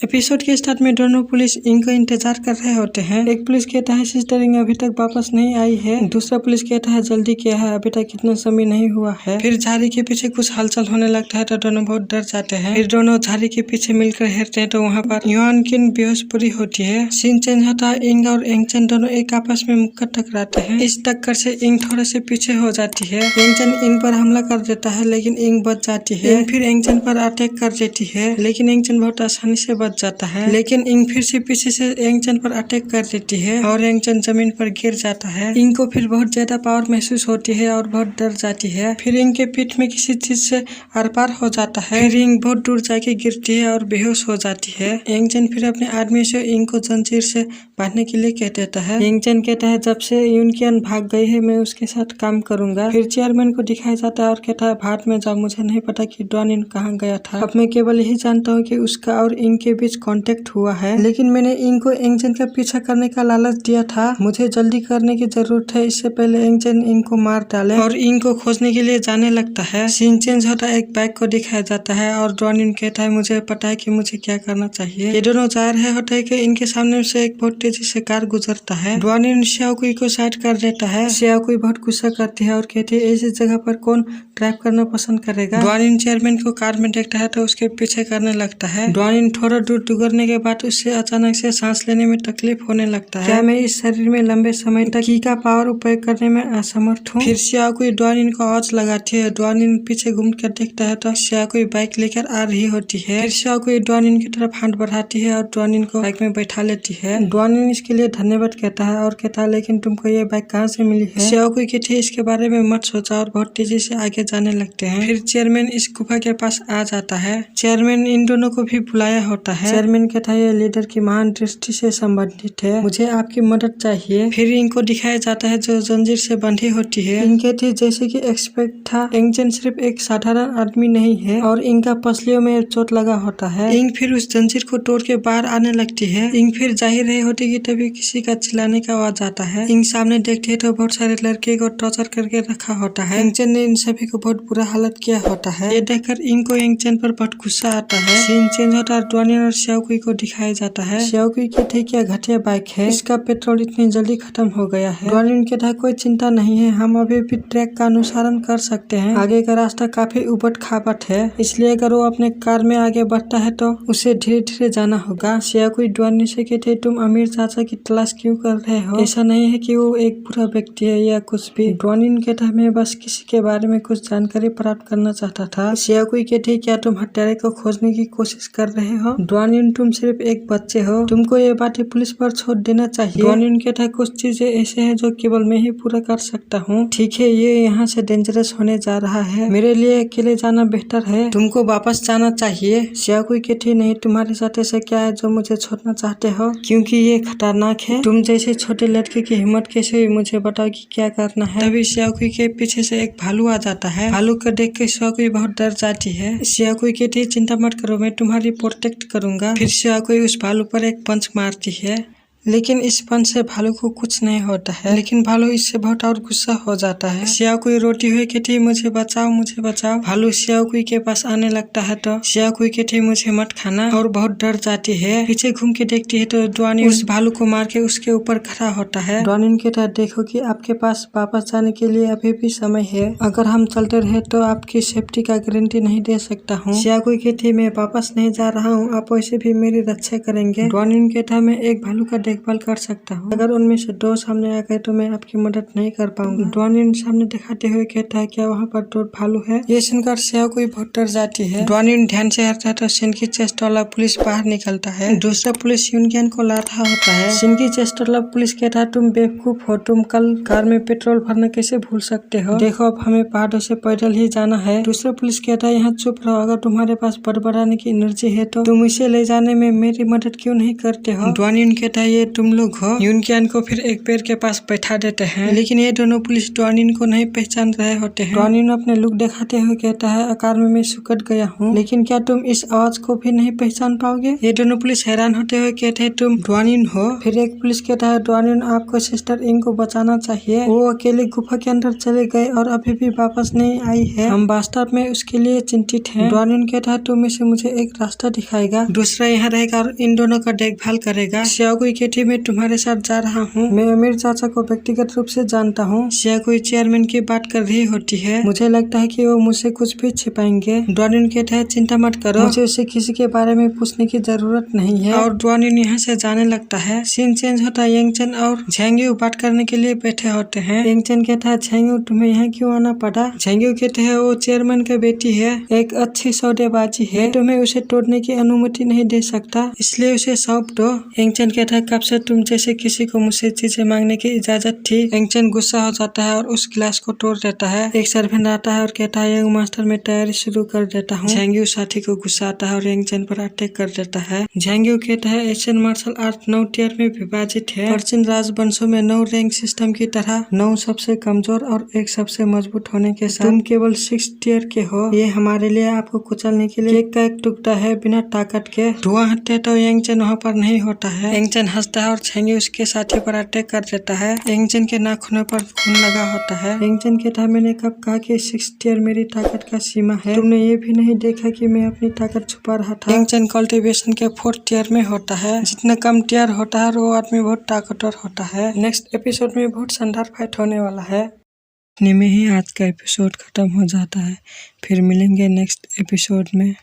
Episode के start में दोनों पुलिस इंग का इंतजार कर रहे होते हैं। एक पुलिस कहता है सिस्टर इंग अभी तक वापस नहीं आई है। दूसरा पुलिस कहता है जल्दी क्या है, अभी तक इतना समय नहीं हुआ है। फिर झाड़ी के पीछे कुछ हलचल होने लगता है तो दोनों बहुत डर जाते हैं। फिर दोनों झाड़ी के पीछे मिलकर हेरते हैं तो वहाँ पर युआन किन बेहोश पूरी होती है। सीन चेंज होता है, इंग और एंगचन दोनों एक आपस में मुक्का टकराते हैं। इस टक्कर से इंग थोड़े से पीछे हो जाती है। एंगचन इंग पर हमला कर देता है लेकिन इंग बच जाती है। इंग फिर एंगचन पर अटैक कर देती है लेकिन एंगचन बहुत आसानी से बच जाता है। लेकिन इंग फिर से पीछे से एंगचन पर अटैक कर देती है और एंगचन जमीन पर गिर जाता है। इंग को फिर बहुत ज्यादा पावर महसूस होती है और बहुत डर जाती है। फिर इंग के पीठ में किसी चीज से आर पार हो जाता है। फिर इंग बहुत दूर जाके गिरती है और बेहोश हो जाती है। एंगचन फिर अपने आदमी से इंग को जंजीर से बांधने के लिए कह देता है। एंगचन कहता है जब से यूनकियन भाग गई है मैं उसके साथ काम करूंगा। फिर चेयरमैन को दिखाया जाता है और कहता है भाट में जाओ, मुझे नहीं पता कि डॉनिन कहाँ गया था। अब मैं केवल यही जानता हूँ कि उसका और इंग के बीच कांटेक्ट हुआ है, लेकिन मैंने इंग को एंगचन का पीछा करने का लालच दिया था। मुझे जल्दी करने की जरूरत है, इससे पहले एंगचन इंग को मार डाले। और इंग को खोजने के लिए जाने लगता है। सीन चेंज होता है, एक बाइक को दिखाया जाता है और डॉनिन कहता है मुझे पता है कि मुझे क्या करना चाहिए। ये दोनों जा रहे होते हैं कि इनके सामने से एक बहुत तेजी से कार गुजरता है। डॉनिन श्याओकुई को साइड कर देता है। श्याओकुई बहुत गुस्सा करती है और कहती है ऐसी जगह पर कौन ड्राइव करना पसंद करेगा। डॉनिन चेयरमैन को कार में देखता है तो उसके पीछे करने लगता है। डॉनिन थोड़ा दूर गुजरने के बाद उससे अचानक से सांस लेने में तकलीफ होने लगता है। क्या मैं इस शरीर में लंबे समय तक की का पावर उपयोग करने में असमर्थ हूँ। फिर श्याओकुई डॉनिन को आवाज लगाती है। डॉनिन पीछे घूम कर देखता है तो श्याओकुई बाइक लेकर आ रही होती है। फिर श्याओकुई डॉनिन की तरफ हाथ बढ़ाती है और डॉनिन को बाइक में बैठा लेती है। डॉनिन इसके लिए धन्यवाद कहता है और कहता है लेकिन तुमको ये बाइक कहाँ से मिली है। श्याओकुई कहती है इसके बारे में मत सोचा और बहुत तेजी से आगे जाने लगते हैं। फिर चेयरमैन इस गुफा के पास आ जाता है। चेयरमैन इन दोनों को भी बुलाया होता है। चेयरमैन कहता है ये लीडर की महान दृष्टि से संबंधित है, मुझे आपकी मदद चाहिए। फिर इनको दिखाया जाता है जो जंजीर से बंधी होती है। इनके थी जैसे कि एक्सपेक्ट था, एंगचन सिर्फ एक साधारण आदमी नहीं है और इनका पसलियों में चोट लगा होता है। इंग फिर उस जंजीर को तोड़ के बाहर आने लगती है। इंग फिर जा ही रही होती कि तभी किसी का चिल्लाने का आवाज आता है। इंग सामने देखती है तो बहुत सारे लड़के को टॉर्चर करके रखा होता है। एंगचन ने इन सभी को बहुत बुरा हालत किया होता है। ये देखकर इंग को एंगचन पर बहुत गुस्सा आता है। सीन चेंज होता है, डॉनिन और श्याओकुई को दिखाया जाता है। श्याओकुई कहते क्या घटिया बाइक है, इसका पेट्रोल इतनी जल्दी खत्म हो गया है। डॉनिन कहता है कोई चिंता नहीं है, हम अभी भी ट्रैक का अनुसरण कर सकते हैं। आगे का रास्ता काफी उबड़ खाबड़ है, इसलिए अगर वो अपने कार में आगे बढ़ता है तो उसे धीरे धीरे जाना होगा। श्याओकुई डॉनिन से कहते तुम अमीर चाचा की तलाश क्यों कर रहे हो, ऐसा नहीं है कि वो एक बुरा व्यक्ति है या कुछ भी। डॉनिन कहता है मैं बस किसी के बारे में कुछ जानकारी प्राप्त करना चाहता था। श्याओकुई कहते क्या तुम हत्यारे को खोजने की कोशिश कर रहे हो। डॉनिन तुम सिर्फ एक बच्चे हो, तुमको ये बातें पुलिस पर छोड़ देना चाहिए। डॉनिन कहता है कुछ चीजें ऐसे हैं जो केवल मैं ही पूरा कर सकता हूँ। ठीक है, ये यहाँ से डेंजरस होने जा रहा है, मेरे लिए अकेले जाना बेहतर है, तुमको वापस जाना चाहिए। श्याओकुई कहती नहीं, तुम्हारे साथ ऐसा क्या है जो मुझे छोड़ना चाहते हो, क्योंकि ये खतरनाक है। तुम जैसे छोटे लड़के की हिम्मत कैसे हुई, मुझे बताओ कि क्या करना है। तभी श्याओकुई के पीछे से एक भालू आ जाता है। भालू को देख के श्याओकुई बहुत डर जाती है। श्याओकुई कहती चिंता मत करो, मैं तुम्हारी प्रोटेक्ट करूंगा। फिर श्याओकुई उस भालू पर एक पंच मारती है, लेकिन इस पंच से भालू को कुछ नहीं होता है। लेकिन भालू इससे बहुत और गुस्सा हो जाता है। श्याओकुई रोती हुई कहती मुझे बचाओ मुझे बचाओ। भालू श्याओकुई के पास आने लगता है तो श्याओकुई कहती मुझे मत खाना और बहुत डर जाती है। पीछे घूम के देखती है तो डॉनिन उस भालू को मार के उसके ऊपर खड़ा होता है। डॉनिन कहता देखो कि आपके पास वापस जाने के लिए अभी भी समय है, अगर हम चलते रहे तो आपकी सेफ्टी का गारंटी नहीं दे सकता हूँ। श्याओकुई कहती मैं वापस नहीं जा रहा हूँ, आप वैसे भी मेरी रक्षा करेंगे। डॉनिन कहता मैं एक भालू का देखभाल कर सकता हूँ, अगर उनमें से दो सामने आ गए तो मैं आपकी मदद नहीं कर पाऊंगा। डॉनिन सामने दिखाते हुए कहता है क्या वहाँ पर दो भालू है। ये सुनकर श्याओकुई बहुत डर जाती है। डॉनिन ध्यान से हटता है तो सिन की चेस्ट वाला पुलिस बाहर निकलता है। दूसरा पुलिस यूनकियन को ला रहा होता है। सिन की चेस्ट वाला पुलिस कहता है तुम बेवकूफ हो, तुम कल कार में पेट्रोल भरना कैसे भूल सकते हो, देखो अब हमें पहाड़ों से पैदल ही जाना है। दूसरा पुलिस कहता है यहाँ चुप रहो, अगर तुम्हारे पास बड़बड़ाने की एनर्जी है तो तुम इसे ले जाने में मेरी मदद क्यों नहीं करते हो। डॉनिन कहता है ये ये तुम लोग हो। यूनकियान को फिर एक पेड़ के पास बैठा देते हैं, लेकिन ये दोनों पुलिस डॉनिन को नहीं पहचान रहे होते हैं। डॉनिन अपने लुक दिखाते हुए कहता है, आकार में मैं सुकड़ गया हूँ, लेकिन क्या तुम इस आवाज को भी नहीं पहचान पाओगे? ये दोनों पुलिस हैरान होते हुए कहते हैं, तुम डॉनिन हो? फिर एक पुलिस कहता है, डॉनिन आपको सिस्टर इंग को बचाना चाहिए, वो अकेले गुफा के अंदर चले गए और अभी भी वापस नहीं आई है, हम वास्तव में उसके लिए चिंतित हैं। डॉनिन कहता है, तुम इसे मुझे एक रास्ता दिखाएगा, दूसरा यहाँ रहेगा और इन दोनों का देखभाल करेगा। सियागुई कहती, मैं तुम्हारे साथ जा रहा हूँ, मैं अमीर चाचा को व्यक्तिगत रूप से जानता हूँ। सियागुई चेयरमैन की बात कर रही होती है, मुझे लगता है कि वो मुझसे कुछ भी छिपाएंगे। डॉनिन कहता है, चिंता मत करो, मुझे उससे किसी के बारे में पूछने की जरूरत नहीं है, और डॉनिन यहाँ से जाने लगता है। सीन चेंज होता है, यंगचन और झेंग्यू बात करने के लिए बैठे होते हैं। यंगचन कहता है, झेंग्यू तुम्हें यहाँ क्यों आना पड़ा? झेंग्यू कहते हैं, वो चेयरमैन का बेटी है, एक अच्छी सौदेबाजी है, तुम्हें उसे तोड़ने की अनुमति नहीं दे सकता, इसलिए उसे सौंप दो। यंगचन कहता है, कब से तुम जैसे किसी को मुझसे चीजें मांगने की इजाजत थी? यंगचन गुस्सा हो जाता है और उस गिलास को तोड़ देता है। एक सर्वेंट आता है और कहता है, यंग मास्टर मैं तैयारी शुरू कर देता हूँ। झेंग्यू साथी को गुस्सा आता है और यंगचन पर अटैक कर देता है। झेंग्यू कहता है, एशियन मार्शल आर्ट 9 टियर में विभाजित है, प्राचीन राजवंशों में 9 रैंक सिस्टम की तरह 9 सबसे कमजोर और एक सबसे मजबूत होने के साथ तुम केवल 6 टियर के हो। ये हमारे लिए आपको कुचलने के लिए केक का एक टुकड़ा है, बिना ताकत के। धुआं हटते तो यंगचन वहाँ पर नहीं होता है। यंगचन हंसता है और झेंग्यू उसके साथी पर अटैक कर देता है। यंगचन के नाखूनों पर खून लगा होता है। यंगचन कहता है, मैंने कब कहा कि 6 टियर मेरी ताकत का सीमा है? तुमने ये भी नहीं देखा कि मैं अपनी ताकत छुपा रहा था। यंगचन कल्टीवेशन के 4th टियर में होता है। जितना कम टियर होता है वो आदमी बहुत ताकतवर होता है। नेक्स्ट एपिसोड में बहुत शानदार फाइट होने वाला है। इतने में ही आज का एपिसोड खत्म हो जाता है, फिर मिलेंगे नेक्स्ट एपिसोड में।